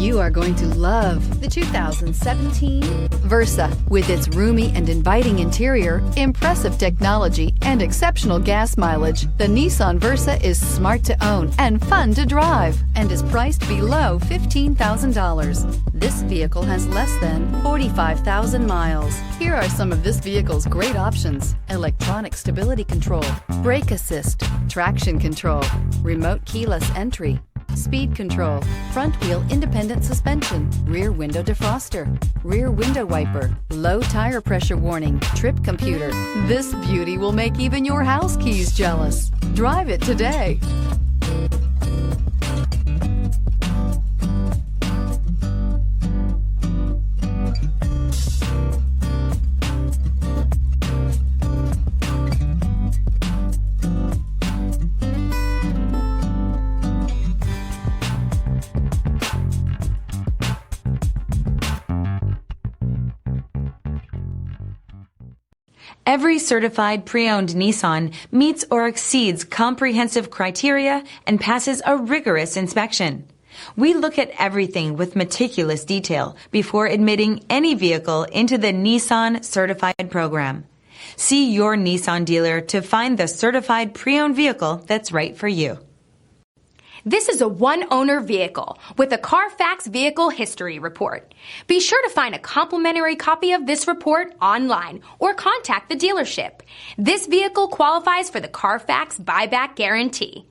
You are going to love the 2017 Versa. With its roomy and inviting interior, impressive technology, and exceptional gas mileage, the Nissan Versa is smart to own and fun to drive and is priced below $15,000. This vehicle has less than 45,000 miles. Here are some of this vehicle's great options: electronic stability control, brake assist, traction control, remote keyless entry, speed control, front wheel independent suspension, rear window defroster, rear window wiper, low tire pressure warning, trip computer. This beauty will make even your house keys jealous. Drive it today. Every certified pre-owned Nissan meets or exceeds comprehensive criteria and passes a rigorous inspection. We look at everything with meticulous detail before admitting any vehicle into the Nissan Certified program. See your Nissan dealer to find the certified pre-owned vehicle that's right for you. This is a one-owner vehicle with a Carfax Vehicle History Report. Be sure to find a complimentary copy of this report online or contact the dealership. This vehicle qualifies for the Carfax Buyback Guarantee.